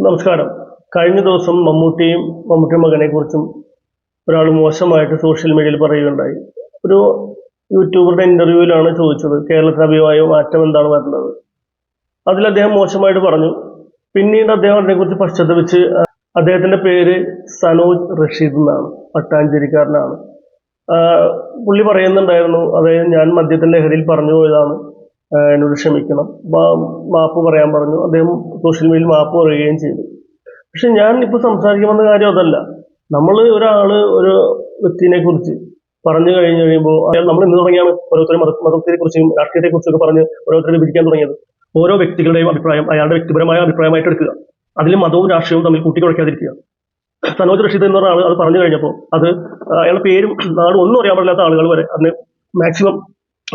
നമസ്കാരം. കഴിഞ്ഞ ദിവസം മമ്മൂട്ടി മകനെ കുറിച്ചും ഒരാൾ മോശമായിട്ട് സോഷ്യൽ മീഡിയയിൽ പറയുകയുണ്ടായി. ഒരു യൂട്യൂബറുടെ ഇന്റർവ്യൂവിലാണ് ചോദിച്ചത് കേരളത്തിന് അഭിപ്രായ മാറ്റം എന്താണ് വരുന്നത്. അതിൽ അദ്ദേഹം മോശമായിട്ട് പറഞ്ഞു. പിന്നീട് അദ്ദേഹം അതിനെക്കുറിച്ച് പശ്ചാത്തപിച്ച് അദ്ദേഹത്തിന്റെ പേര് സനോജ് റഷീദ് എന്നാണ്, പട്ടാഞ്ചേരിക്കാരനാണ്. പുള്ളി പറയുന്നുണ്ടായിരുന്നു, അതായത് ഞാൻ മദ്യത്തിന്റെ ലഹരിയിൽ പറഞ്ഞു പോയതാണ്, എന്നോട് ക്ഷമിക്കണം, മാപ്പ് പറയാൻ പറഞ്ഞു. അദ്ദേഹം സോഷ്യൽ മീഡിയയിൽ മാപ്പ് പറയുകയും ചെയ്തു. പക്ഷെ ഞാൻ ഇപ്പൊ സംസാരിക്കുമെന്ന കാര്യം അതല്ല. നമ്മൾ ഒരു വ്യക്തിനെ കുറിച്ച് പറഞ്ഞു കഴിഞ്ഞു കഴിയുമ്പോൾ നമ്മൾ ഇന്ന് തുടങ്ങിയാണ് ഓരോരുത്തരും മതത്തെ കുറിച്ചും രാഷ്ട്രീയത്തെ കുറിച്ചൊക്കെ പറഞ്ഞ് ഓരോരുത്തരെ വിഭജിക്കാൻ തുടങ്ങിയത്. ഓരോ വ്യക്തികളുടെയും അഭിപ്രായം അയാളുടെ വ്യക്തിപരമായ അഭിപ്രായമായിട്ട് എടുക്കുക, അതിൽ മതവും രാഷ്ട്രീയവും തമ്മിൽ കൂട്ടിക്കുഴയ്ക്കാതിരിക്കുക. സനോജ് റഷീദ് എന്ന ആൾ അത് പറഞ്ഞു കഴിഞ്ഞപ്പോൾ അത് അയാളുടെ പേരും നാടും ഒന്നും അറിയാൻ പാടില്ലാത്ത ആളുകൾ വരെ അതിനെ മാക്സിമം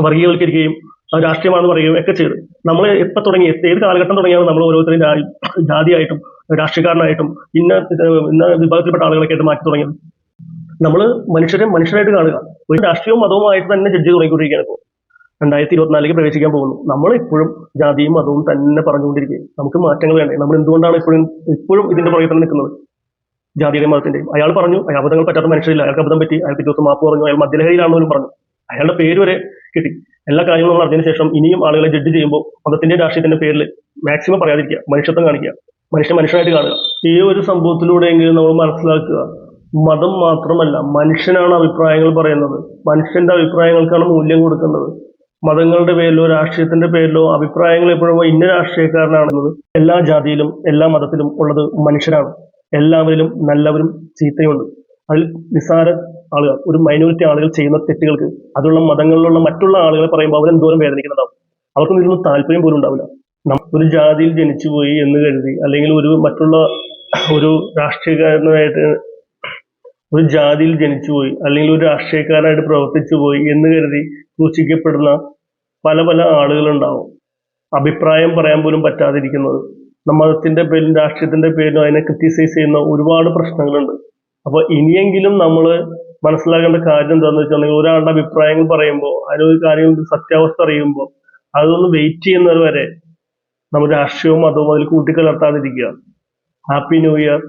വർഗീയവൽക്കരിക്കുകയും രാഷ്ട്രീയമാണെന്ന് പറയുകയും ഒക്കെ ചെയ്തു. നമ്മൾ എപ്പോൾ തുടങ്ങി, ഏത് കാലഘട്ടം തുടങ്ങിയാണ് നമ്മൾ ഓരോരുത്തരും ജാതിയായിട്ടും രാഷ്ട്രീയക്കാരനായിട്ടും ഇന്ന വിഭാഗത്തിൽപ്പെട്ട ആളുകളൊക്കെ ആയിട്ട് മാറ്റി തുടങ്ങിയത്? നമ്മൾ മനുഷ്യരായിട്ട് കാണുക. ഒരു രാഷ്ട്രീയവും മതവുമായിട്ട് തന്നെ ജഡ്ജ് തുടങ്ങിക്കൊണ്ടിരിക്കുകയാണ്. ഇപ്പോൾ 2024 പ്രവേശിക്കാൻ പോകുന്നു. നമ്മൾ ഇപ്പോഴും ജാതിയും മതവും തന്നെ പറഞ്ഞുകൊണ്ടിരിക്കുകയും നമുക്ക് മാറ്റങ്ങൾ വേണ്ടേ? നമ്മൾ എന്തുകൊണ്ടാണ് ഇപ്പോഴും ഇതിന്റെ പുറകെ തന്നെ നിൽക്കുന്നത്? ജാതിയുടെയും മതത്തിന്റെയും. അയാൾ പറഞ്ഞു അബദ്ധങ്ങൾ പറ്റാത്ത മനുഷ്യരില്ല, അയാൾക്ക് അബദ്ധം പറ്റി, അയാൾക്ക് ദിവസം മാപ്പ് പറഞ്ഞു, അയാൾ മദ്യലഹരിയിലാണെന്നും പറഞ്ഞു. അയാളുടെ പേര് വരെ കിട്ടി. എല്ലാ കാര്യങ്ങളും നമ്മൾ അറിഞ്ഞതിന് ശേഷം ഇനിയും ആളുകളെ ജഡ്ജ് ചെയ്യുമ്പോൾ മതത്തിന്റെ രാഷ്ട്രീയത്തിന്റെ പേരിൽ മാക്സിമം പറയാതിരിക്കുക, മനുഷ്യത്വം കാണിക്കുക, മനുഷ്യനായിട്ട് കാണുക. ഈ ഒരു സംഭവത്തിലൂടെയെങ്കിലും നമ്മൾ മനസ്സിലാക്കുക, മതം മാത്രമല്ല, മനുഷ്യനാണ് അഭിപ്രായങ്ങൾ പറയുന്നത്. മനുഷ്യന്റെ അഭിപ്രായങ്ങൾക്കാണ് മൂല്യം കൊടുക്കേണ്ടത്. മതങ്ങളുടെ പേരിലോ രാഷ്ട്രീയത്തിന്റെ പേരിലോ അഭിപ്രായങ്ങൾ എപ്പോഴും ഇന്ന രാഷ്ട്രീയക്കാരനാണെന്നത്. എല്ലാ ജാതിയിലും എല്ലാ മതത്തിലും ഉള്ളത് മനുഷ്യരാണ്. എല്ലാവരിലും നല്ലവരും ചീത്തയുണ്ട്. അതിൽ നിസ്സാര ആളുകൾ, ഒരു മൈനോറിറ്റി ആളുകൾ ചെയ്യുന്ന തെറ്റുകൾക്ക് അതുള്ള മതങ്ങളിലുള്ള മറ്റുള്ള ആളുകളെ പറയുമ്പോൾ അവരെന്തോരം വേദനിക്കുന്നുണ്ടാവും. അവർക്കൊന്നും ഇതിനൊന്നും താല്പര്യം പോലും ഉണ്ടാവില്ല. ഒരു ജാതിയിൽ ജനിച്ചുപോയി എന്ന് കരുതി, അല്ലെങ്കിൽ മറ്റുള്ള ഒരു രാഷ്ട്രീയക്കാരനായിട്ട് ഒരു ജാതിയിൽ ജനിച്ചുപോയി അല്ലെങ്കിൽ ഒരു രാഷ്ട്രീയക്കാരനായിട്ട് പ്രവർത്തിച്ചു പോയി എന്ന് കരുതി സൂക്ഷിക്കപ്പെടുന്ന പല ആളുകളുണ്ടാവും. അഭിപ്രായം പറയാൻ പോലും പറ്റാതിരിക്കുന്നത്, മതത്തിന്റെ പേരിലും രാഷ്ട്രീയത്തിന്റെ പേരിലും അതിനെ ക്രിറ്റിസൈസ് ചെയ്യുന്ന ഒരുപാട് പ്രശ്നങ്ങളുണ്ട്. അപ്പൊ ഇനിയെങ്കിലും നമ്മൾ മനസ്സിലാക്കേണ്ട കാര്യം എന്താണെന്ന് വെച്ചിട്ടുണ്ടെങ്കിൽ, ഒരാളുടെ അഭിപ്രായങ്ങൾ പറയുമ്പോൾ അതിനൊരു കാര്യം സത്യാവസ്ഥ അറിയുമ്പോൾ അതൊന്ന് വെയിറ്റ് ചെയ്യുന്നത് വരെ നമ്മൾ രാഷ്ട്രീയവും മതവും അതിൽ കൂട്ടിക്കലർത്താതിരിക്കുക. Happy new year.